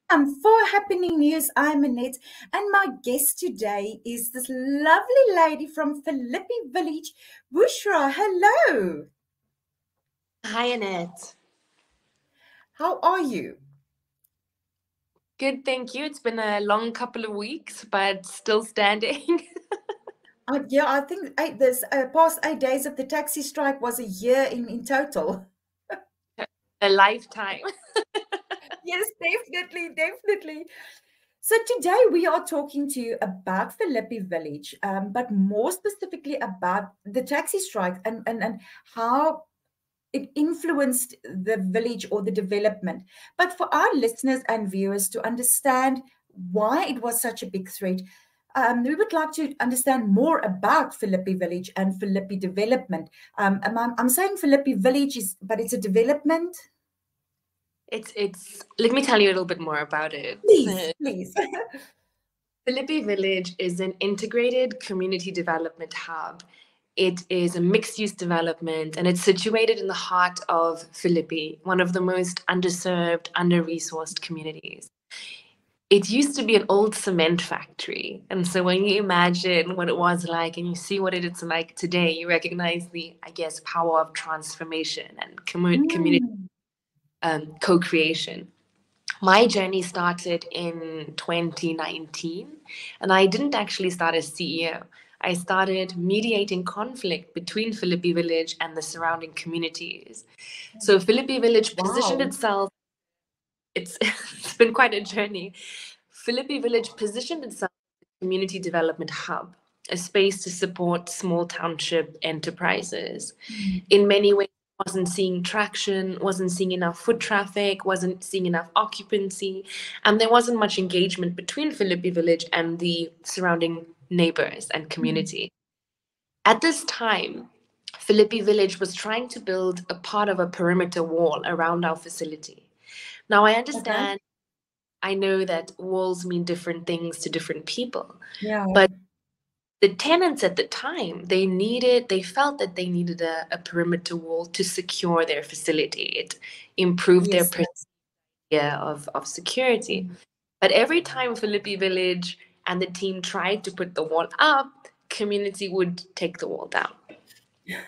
For Happening News, I'm Annette, and my guest today is this lovely lady from Philippi Village, Bushra. Hello, Hi, Annette. how are you? Good, thank you. It's been a long couple of weeks, but still standing. Yeah, I think this past 8 days of the taxi strike was a year in total. A lifetime. Yes, definitely, definitely. So today we are talking to you about Philippi Village, but more specifically about the taxi strike and how it influenced the village or the development. But for our listeners and viewers to understand why it was such a big threat, we would like to understand more about Philippi Village and Philippi development. I'm saying Philippi Village is, but it's a development. It's. Let me tell you a little bit more about it. Please, please. Philippi Village is an integrated community development hub. It is a mixed-use development, and it's situated in the heart of Philippi, one of the most underserved, under-resourced communities. It used to be an old cement factory. And so when you imagine what it was like and you see what it's like today, you recognize the, I guess, power of transformation and community Mm, co-creation. My journey started in 2019, and I didn't actually start as CEO. I started mediating conflict between Philippi Village and the surrounding communities. So Philippi Village positioned wow. itself, it's been quite a journey. Philippi Village positioned itself as a community development hub, a space to support small township enterprises. Mm, In many ways, wasn't seeing traction, wasn't seeing enough foot traffic, wasn't seeing enough occupancy, and there wasn't much engagement between Philippi Village and the surrounding neighbors and mm. community. At this time, Philippi Village was trying to build a part of a perimeter wall around our facility. Now, I Okay. understand, I know that walls mean different things to different people, Yeah. but the tenants at the time, they felt that they needed a perimeter wall to secure their facility. It improved their Yes. perception of security. Mm. But every time Philippi Village and the team tried to put the wall up, community would take the wall down.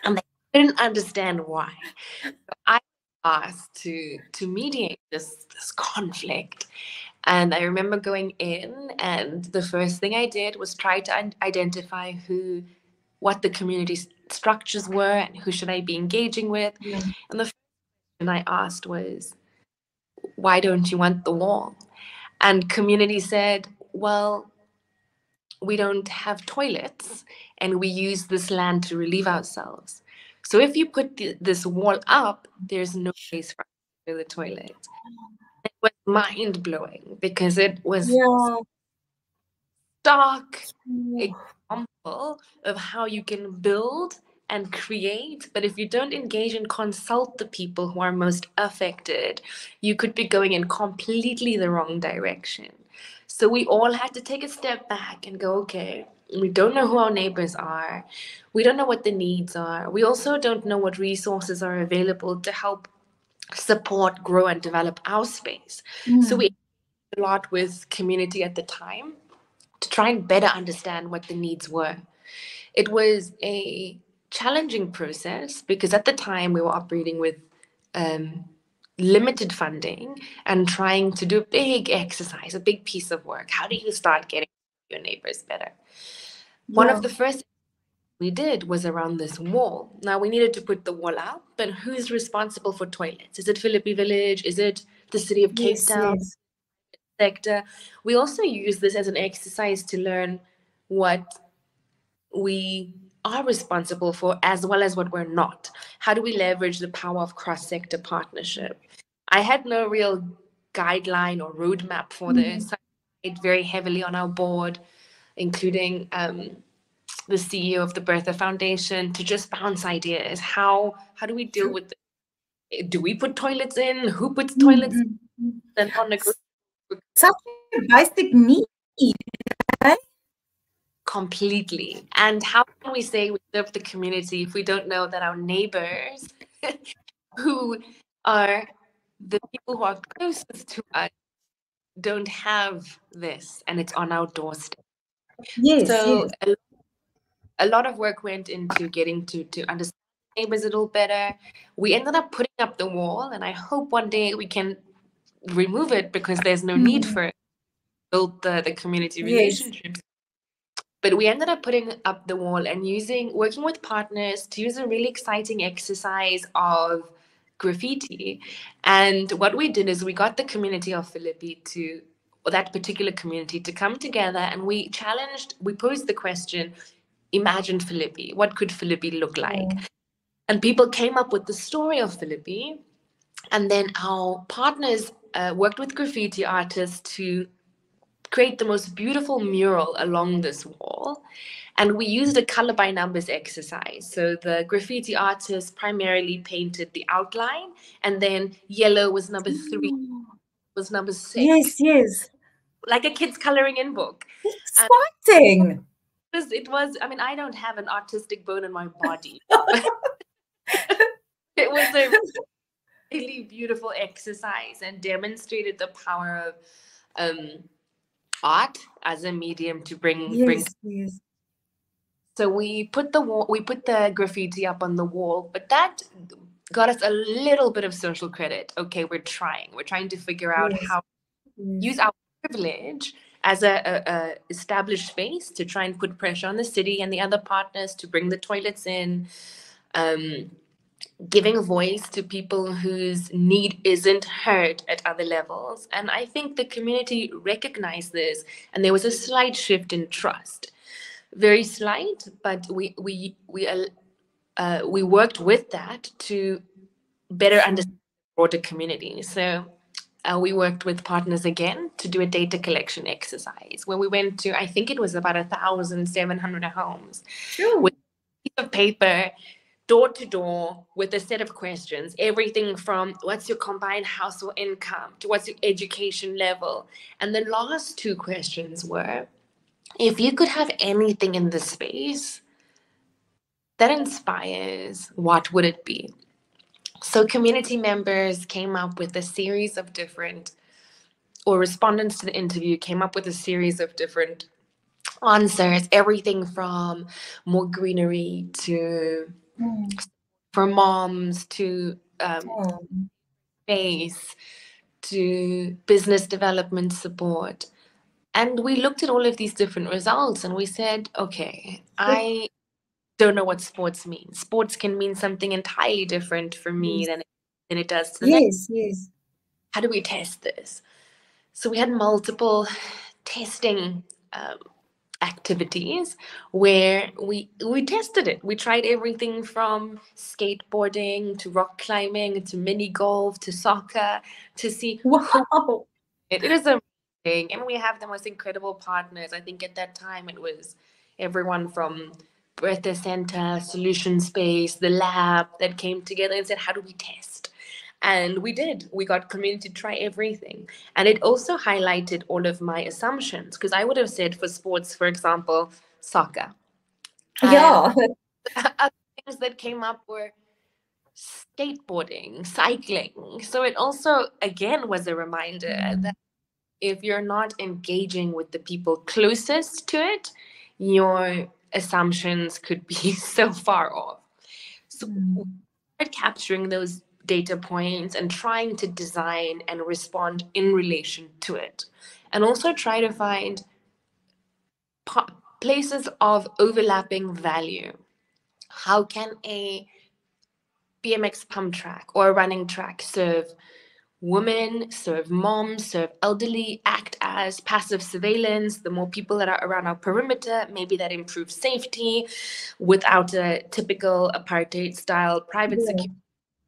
And they didn't understand why. I asked to mediate this conflict. And I remember going in, and the first thing I did was try to identify what the community structures were and who should I be engaging with. Yeah. And the first question I asked was, why don't you want the wall? And community said, well, we don't have toilets and we use this land to relieve ourselves. So if you put this wall up, there's no place for us to go to the toilet. It was mind blowing because it was Yeah. stark Ooh. example of how you can build and create, but if you don't engage and consult the people who are most affected, you could be going in completely the wrong direction. So we all had to take a step back and go, okay, we don't know who our neighbors are. We don't know what the needs are. We also don't know what resources are available to help support, grow, and develop our space. So we Mm. a lot with community at the time to try and better understand what the needs were. It was a challenging process because at the time we were operating with um, limited funding and trying to do a big exercise, a big piece of work. How do you start getting your neighbors better? One of Yeah. the first we did was around this wall. Now we needed to put the wall up, but who's responsible for toilets? Is it Philippi Village? Is it the city of Cape Yes, Town yes. sector? We also use this as an exercise to learn what we are responsible for as well as what we're not. How do we leverage the power of cross-sector partnership? I had no real guideline or roadmap for Mm. this. I relied very heavily on our board, including the CEO of the Bertha Foundation, to just bounce ideas. How do we deal with it? Do we put toilets in? Who puts Mm, toilets mm, mm. in? Non-negotiable. Such a basic need, right? Completely. And how can we say we serve the community if we don't know that our neighbors, who are the people who are closest to us, don't have this, and it's on our doorstep. Yes, So yes. a lot of work went into getting to understand neighbors a little better. We ended up putting up the wall, and I hope one day we can remove it because there's no need Mm, for it to build the community yes. relationships. But we ended up putting up the wall and working with partners to use a really exciting exercise of graffiti. And what we did is we got the community of Philippi to, or that particular community, to come together, and we posed the question, imagine Philippi. What could Philippi look like? Oh, And people came up with the story of Philippi. And then our partners worked with graffiti artists to create the most beautiful mural along this wall. And we used a color by numbers exercise. So the graffiti artist primarily painted the outline, and then yellow was number 3, oh. was number 6, Yes, yes. like a kid's coloring in book. And Exciting. I mean, I don't have an artistic bone in my body, but it was a really beautiful exercise and demonstrated the power of um, art as a medium to bring. Yes, yes, So we put the graffiti up on the wall, but that got us a little bit of social credit. Okay, we're trying to figure out yes, how to use yes. our privilege as a established space to try and put pressure on the city and the other partners to bring the toilets in. Um, Giving voice to people whose need isn't heard at other levels. And I think the community recognized this, and there was a slight shift in trust. Very slight, but we worked with that to better Sure. understand the broader community. So we worked with partners again to do a data collection exercise where we went to, I think it was about 1,700 homes, Sure. with a piece of paper, door to door, with a set of questions, everything from what's your combined household income to what's your education level. And the last two questions were, if you could have anything in this space that inspires, what would it be? So, community members came up with a series of different, or respondents to the interview came up with a series of different answers, everything from more greenery to Mm. for moms to Oh, space to business development support. And we looked at all of these different results and we said, okay, sure. I don't know what sports means. Sports can mean something entirely different for me Yes, than it does to the next. yes, yes. How do we test this? So we had multiple testing activities where we tested it. We tried everything from skateboarding to rock climbing to mini golf to soccer to see who Wow. it is amazing. And we have the most incredible partners. I think at that time it was everyone from Breather Center, Solution Space, the lab that came together and said, how do we test? And we did. We got community to try everything. And it also highlighted all of my assumptions because I would have said for sports, for example, soccer. And Yeah. other things that came up were skateboarding, cycling. So it also, again, was a reminder Mm, that if you're not engaging with the people closest to it, your assumptions could be so far off. So we mm, started capturing those data points and trying to design and respond in relation to it. And also try to find places of overlapping value. How can a BMX pump track or a running track serve women, serve moms, serve elderly, act as passive surveillance? The more people that are around our perimeter, maybe that improves safety without a typical apartheid style private yeah. security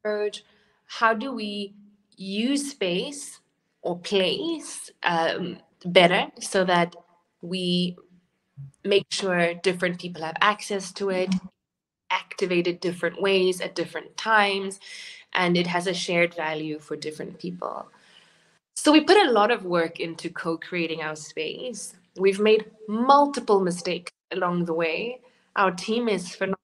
approach. How do we use space or place better so that we make sure different people have access to it, activated different ways at different times, and it has a shared value for different people? So we put a lot of work into co-creating our space. We've made multiple mistakes along the way. Our team is phenomenal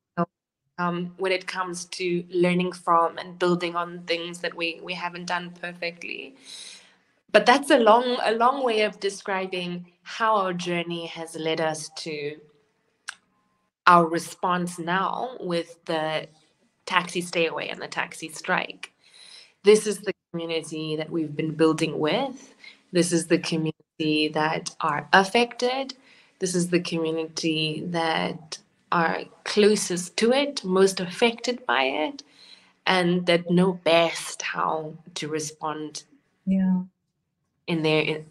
when it comes to learning from and building on things that we haven't done perfectly. But that's a long way of describing how our journey has led us to our response now with the taxi stay away and the taxi strike. This is the community that we've been building with. This is the community that are affected. This is the community that are closest to it, most affected by it, and that know best how to respond Yeah. in their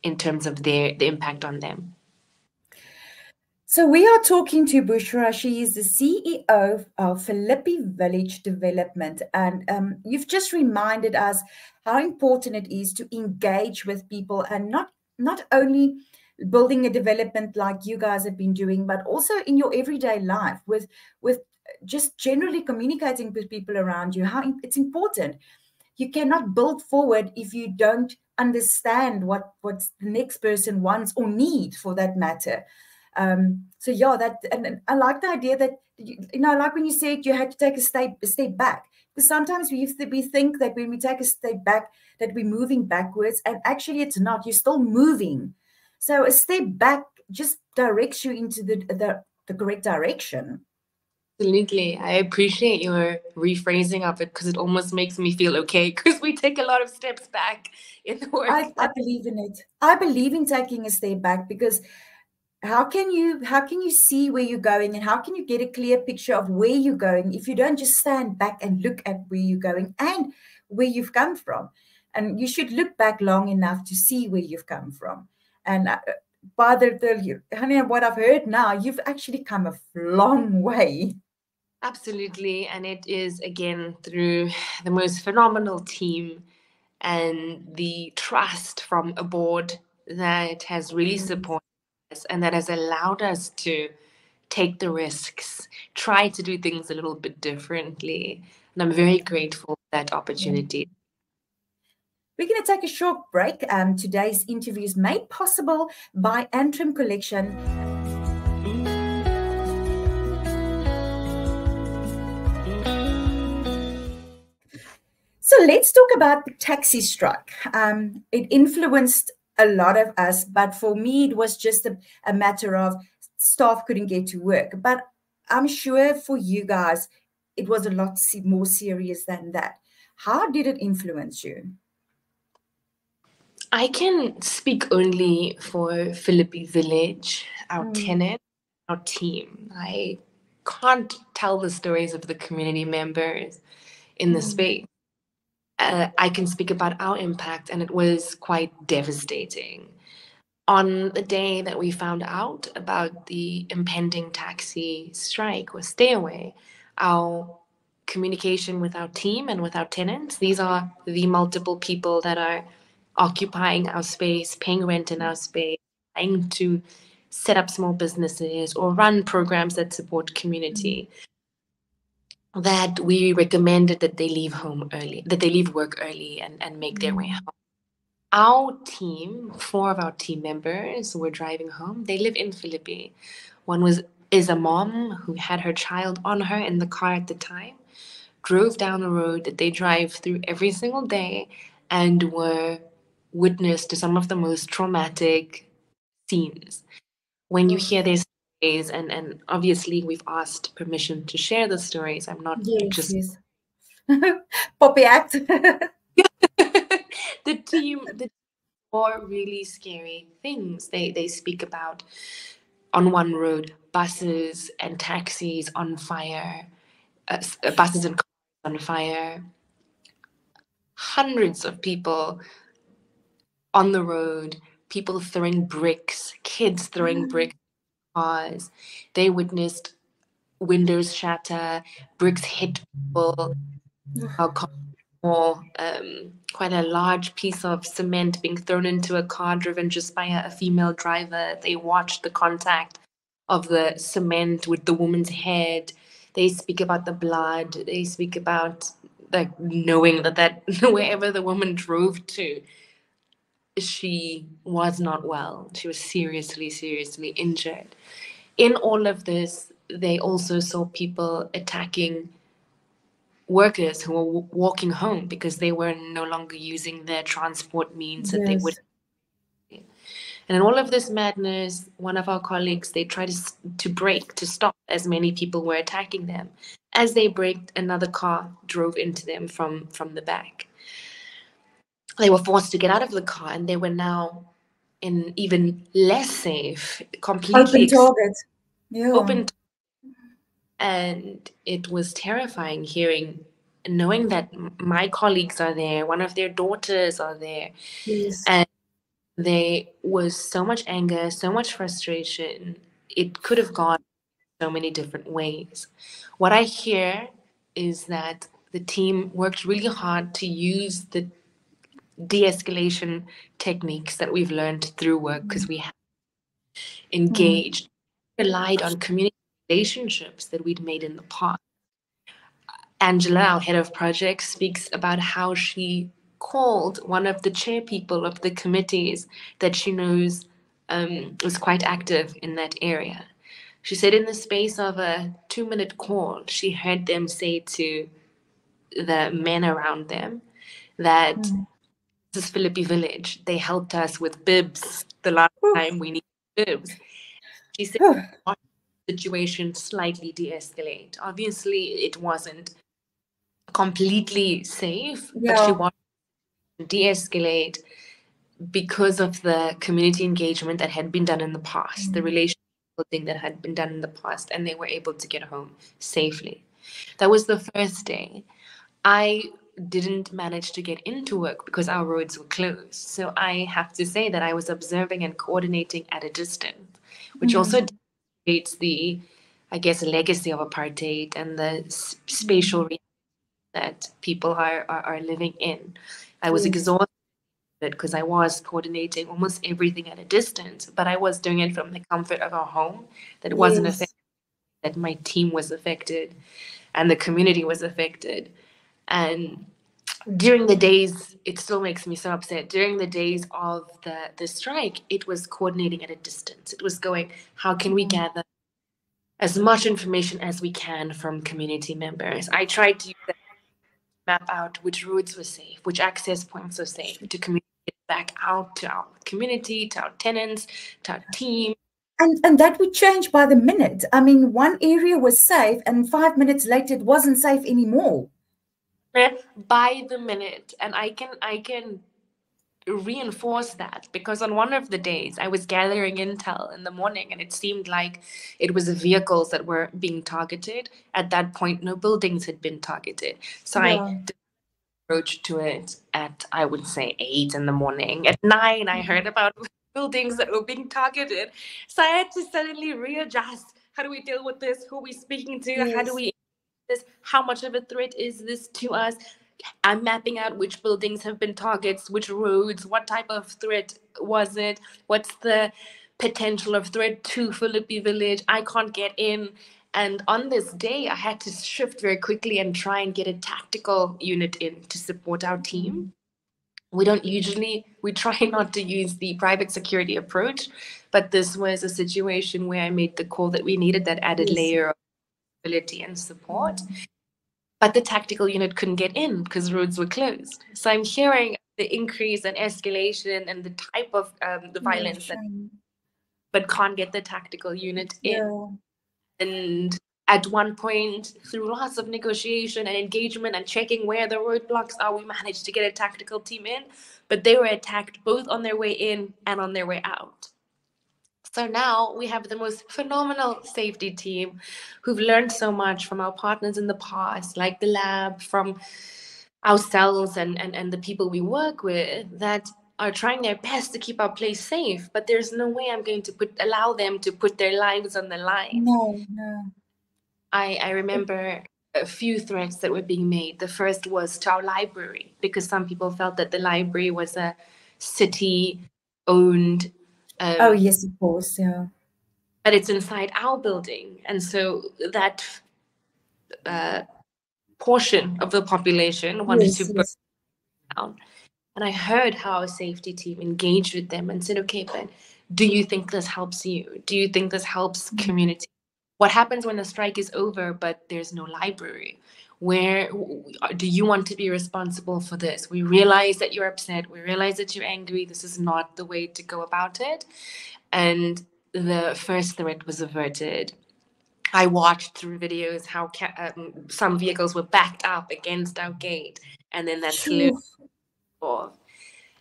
in terms of the impact on them. So we are talking to Bushra. She is the CEO of Philippi Village Development, and you've just reminded us how important it is to engage with people, and not only building a development like you guys have been doing, but also in your everyday life with just generally communicating with people around you. How it's important. You cannot build forward if you don't understand what's the next person wants or needs, for that matter. So yeah, that, and I like the idea that like when you said you had to take a step back, because sometimes we think that when we take a step back that we're moving backwards, and actually it's not. You're still moving. So a step back just directs you into the correct direction. Absolutely. I appreciate your rephrasing of it because it almost makes me feel okay because we take a lot of steps back in the I workplace. believe in it. I believe in taking a step back, because how can you see where you're going, and how can you get a clear picture of where you're going if you don't just stand back and look at where you're going and where you've come from? And you should look back long enough to see where you've come from. And by honey, what I've heard now, you've actually come a long way. Absolutely. And it is, again, through the most phenomenal team and the trust from a board that has really Yes. supported us and that has allowed us to take the risks, try to do things a little bit differently. And I'm very grateful for that Yeah. opportunity. We're going to take a short break. Today's interview is made possible by Antrim Collection. So let's talk about the taxi strike. It influenced a lot of us, but for me, it was just a matter of staff couldn't get to work. But I'm sure for you guys, it was a lot more serious than that. How did it influence you? I can speak only for Philippi Village, our Mm, tenant, our team. I can't tell the stories of the community members in the mm, space. I can speak about our impact, and it was quite devastating. On the day that we found out about the impending taxi strike or stay away, our communication with our team and with our tenants, these are the multiple people that are occupying our space, paying rent in our space, trying to set up small businesses or run programs that support mm, community, that we recommended that they leave home early, that they leave work early and make their way mm, home. Our team, four of our team members were driving home. They live in Philippi. One is a mom who had her child on her in the car at the time, drove down a road that they drive through every single day, and were witness to some of the most traumatic scenes. When you oh, hear their stories, and obviously we've asked permission to share the stories. I'm not yes, just yes. Poppy act. the four really scary things they speak about. On one road, buses and taxis on fire, buses and cars on fire, hundreds of people on the road, people throwing bricks, kids throwing bricks at cars. They witnessed windows shatter, bricks hit people, or quite a large piece of cement being thrown into a car driven just by a female driver. They watched the contact of the cement with the woman's head. They speak about the blood. They speak about like knowing that wherever the woman drove to, she was not well. She was seriously injured. In all of this, they also saw people attacking workers who were walking home because they were no longer using their transport means that they would. Yes. And in all of this madness, one of our colleagues, they tried to stop as many people were attacking them. As they braked, another car drove into them from the back. They were forced to get out of the car, and they were now in even less safe, completely Open target. Yeah. open. And it was terrifying knowing that my colleagues are there, one of their daughters are there, Yes. and there was so much anger, so much frustration. It could have gone so many different ways. What I hear is that the team worked really hard to use the de-escalation techniques that we've learned through work because we have Mm. engaged, relied on community relationships that we'd made in the past. Angela, our head of projects, speaks about how she called one of the chair people of the committees that she knows was quite active in that area. She said in the space of a 2-minute call, she heard them say to the men around them that Mm. this is Philippi Village. They helped us with bibs the last Oof. time we needed bibs. She said Oof. the situation slightly de-escalate. Obviously, it wasn't completely safe, but she Yeah. wanted to de-escalate because of the community engagement that had been done in the past, the Mm. relationship thing that had been done in the past, and they were able to get home safely. That was the first day. I didn't manage to get into work because our roads were closed. So I have to say that I was observing and coordinating at a distance, which also Mm. demonstrates the, I guess, legacy of apartheid and the spatial Mm. reality that people are living in. I was Yes. exhausted because I was coordinating almost everything at a distance, but I was doing it from the comfort of our home. That wasn't affected, Yes. that my team was affected, and the community was affected. And during the days, it still makes me so upset. During the days of the strike, it was coordinating at a distance. It was going, how can we Mm. gather as much information as we can from community members? I tried to use that map out which roads were safe, which access points were safe, to communicate back out to our community, to our tenants, to our team. And that would change by the minute. I mean, one area was safe, and 5 minutes later, it wasn't safe anymore. By the minute. And I can reinforce that because on one of the days I was gathering intel in the morning and it seemed like it was vehicles that were being targeted. At that point, no buildings had been targeted. So I Yeah. approach to it at, I would say, 8 in the morning. At 9, I heard about buildings that were being targeted. So I had to suddenly readjust. How do we deal with this? Who are we speaking to? How do Yes. we this? How much of a threat is this to us? I'm mapping out which buildings have been targets, which roads, what type of threat was it, what's the potential of threat to Philippi Village. I can't get in. And on this day, I had to shift very quickly and try and get a tactical unit in to support our team. We try not to use the private security approach, but this was a situation where I made the call that we needed that added Yes. layer of ability and support. Yeah. But the tactical unit couldn't get in because roads were closed. So I'm hearing the increase and escalation and the type of the Yeah. violence that, Shame. but can't get the tactical unit in. Yeah. And at one point, through lots of negotiation and engagement and checking where the roadblocks are, we managed to get a tactical team in, but they were attacked both on their way in and on their way out. So now we have the most phenomenal safety team who've learned so much from our partners in the past, like the lab, from ourselves and the people we work with, that are trying their best to keep our place safe. But there's no way I'm going to allow them to put their lives on the line. No, no. I remember a few threats that were being made. The first was to our library, because some people felt that the library was a city owned, Oh, yes, of course. Yeah. but it's inside our building. And so that uh, portion of the population wanted to Yes, burn yes. down. And I heard how our safety team engaged with them and said, okay, but do you think this helps you? Do you think this helps Mm. community? What happens when the strike is over, but there's no library? Where do you want to be responsible for this? We realize that you're upset. We realize that you're angry. This is not the way to go about it. And the first threat was averted. I watched through videos how some vehicles were backed up against our gate, and then that slowed Sure. off.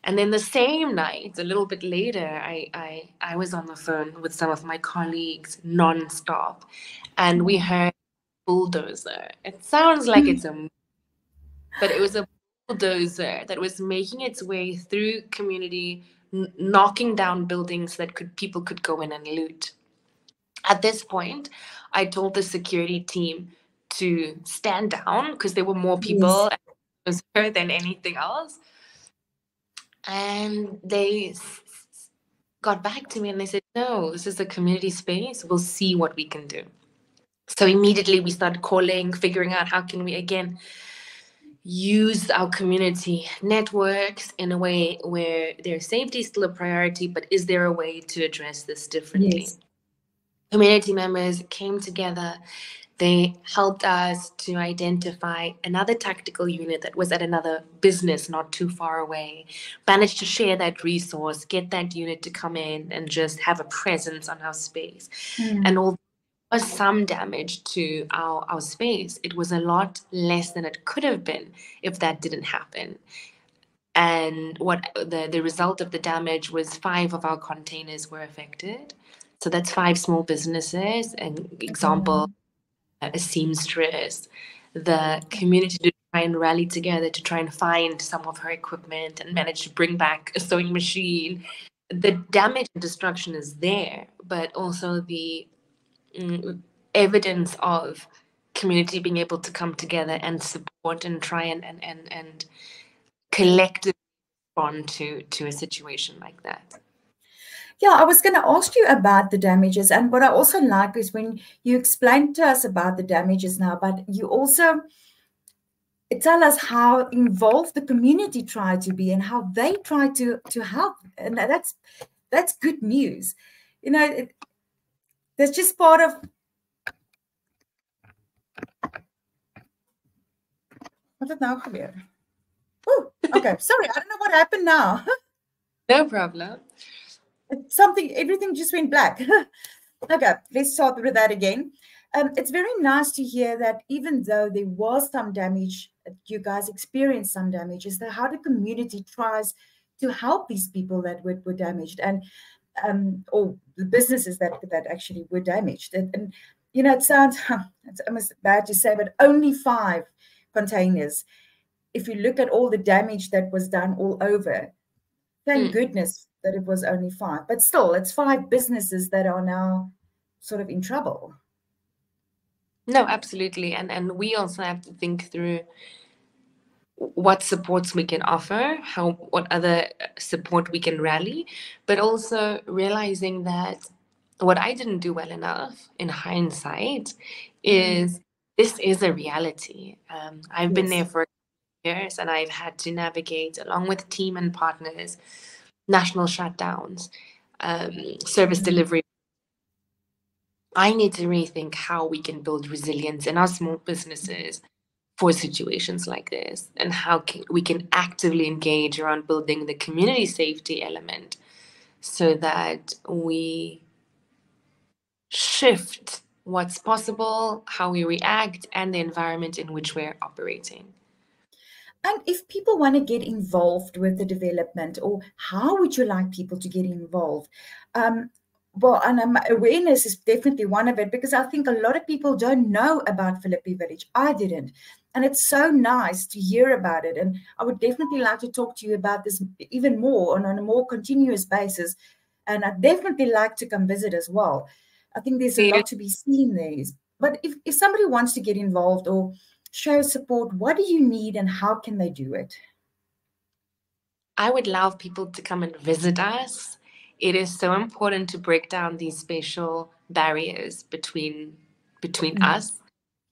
And then the same night, a little bit later, I was on the phone with some of my colleagues nonstop, and we heard bulldozer. It sounds like it's a, but it was a bulldozer that was making its way through community, knocking down buildings that people could go in and loot. At this point, I told the security team to stand down because there were more people Yes. and it was her than anything else. And they got back to me and they said, no, this is a community space. We'll see what we can do. So immediately we started calling, figuring out how can we again use our community networks in a way where their safety is still a priority, but is there a way to address this differently? Yes. Community members came together. They helped us to identify another tactical unit that was at another business not too far away, managed to share that resource, get that unit to come in and just have a presence on our space. And Mm. although there was some damage to our space, it was a lot less than it could have been if that didn't happen. And what the result of the damage was 5 of our containers were affected. So that's 5 small businesses. An example, Wow. a seamstress, the community to try and rally together to try and find some of her equipment and manage to bring back a sewing machine. The damage and destruction is there, but also the evidence of community being able to come together and support and try and collectively respond to a situation like that. Yeah, I was going to ask you about the damages. And what I also like is when you explained to us about the damages now, but you also tell us how involved the community tried to be and how they tried to help. And that's good news. You know, that's just part of what did now gebeur? Oh, okay. Sorry, I don't know what happened now. No problem. Something, everything just went black. Okay, let's start with that again. It's very nice to hear that even though there was some damage, you guys experienced some damage, is that how the community tries to help these people that were damaged and or the businesses that actually were damaged. And you know, it sounds it's almost bad to say, but only 5 containers. If you look at all the damage that was done all over, thank goodness that it was only 5. But still, it's 5 businesses that are now sort of in trouble. No, absolutely. And we also have to think through what supports we can offer, what other support we can rally, but also realizing that what I didn't do well enough in hindsight is this is a reality. I've been there Yes. for years and I've had to navigate along with team and partners, national shutdowns, service delivery. I need to rethink how we can build resilience in our small businesses for situations like this and how we can actively engage around building the community safety element so that we shift what's possible, how we react, and the environment in which we're operating. And if people want to get involved with the development, or how would you like people to get involved? Well, and awareness is definitely one of it, because I think a lot of people don't know about Philippi Village. I didn't. And it's so nice to hear about it. And I would definitely like to talk to you about this even more on a more continuous basis. And I'd definitely like to come visit as well. I think there's a lot to be seen there. But if somebody wants to get involved or show support, what do you need and how can they do it? I would love people to come and visit us. It is so important to break down these spatial barriers between us.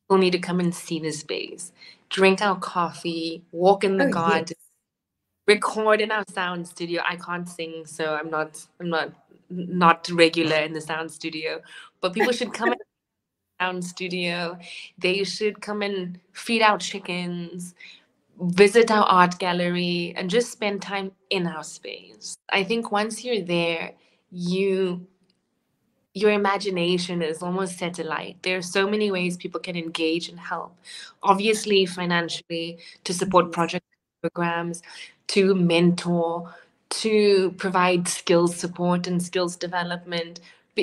People need to come and see the space, drink our coffee, walk in the Oh, yes. garden, record in our sound studio. I can't sing, so I'm not regular in the sound studio, but people should come sound studio. They should come and feed our chickens, visit our art gallery, and just spend time in our space. I think once you're there, your imagination is almost set alight. There are so many ways people can engage and help. Obviously, financially, to support Yes. project programs, to mentor, to provide skills support and skills development.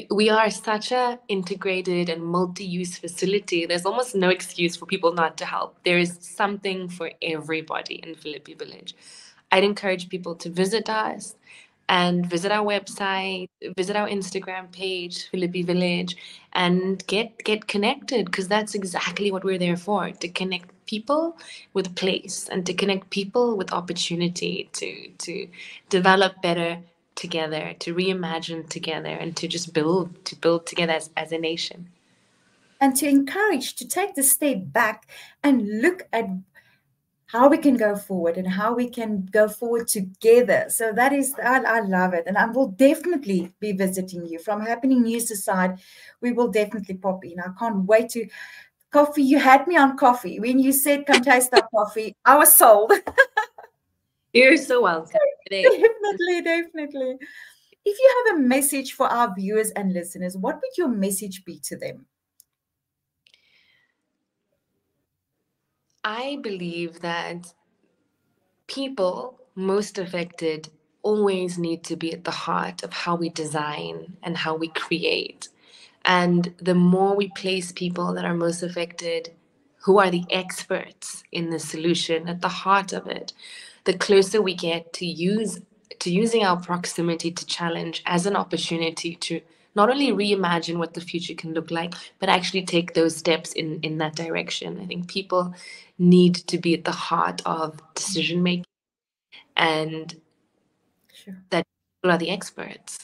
We are such a integrated and multi-use facility. There's almost no excuse for people not to help. There is something for everybody in Philippi Village. I'd encourage people to visit us and visit our website, visit our Instagram page, Philippi Village, and get connected, because that's exactly what we're there for, to connect people with place and to connect people with opportunity to develop better together, to reimagine together, and to just build together as a nation. And to encourage to take the step back and look at how we can go forward and how we can go forward together. So that is, I love it. And I will definitely be visiting you from Happening News aside. We will definitely pop in. I can't wait to coffee. You had me on coffee. When you said, come taste our coffee, I was sold. You're so welcome. Definitely, definitely. If you have a message for our viewers and listeners, what would your message be to them? I believe that people most affected always need to be at the heart of how we design and how we create. And the more we place people that are most affected, who are the experts in the solution at the heart of it, the closer we get to using our proximity to challenge as an opportunity to not only reimagine what the future can look like, but actually take those steps in that direction. I think people need to be at the heart of decision making, and Sure. that people are the experts.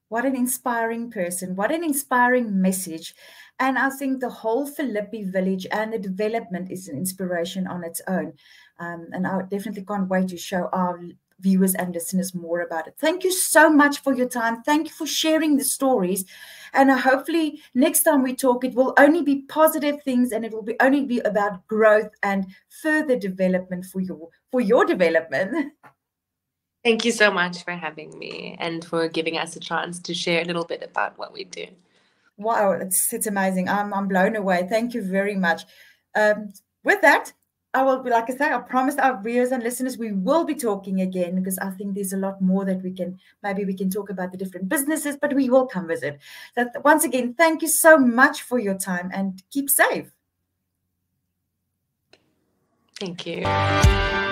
What an inspiring person. What an inspiring message. And I think the whole Philippi village and the development is an inspiration on its own. And I definitely can't wait to show our viewers and listeners more about it. Thank you so much for your time. Thank you for sharing the stories. And hopefully next time we talk, it will only be positive things, and it will only be about growth and further development for your development. Thank you so much for having me and for giving us a chance to share a little bit about what we do. Wow, it's amazing. I'm blown away. Thank you very much. With that, I will be, like I say, I promise our viewers and listeners we will be talking again, because I think there's a lot more that maybe we can talk about the different businesses, but we will come visit. So once again, thank you so much for your time, and keep safe. Thank you.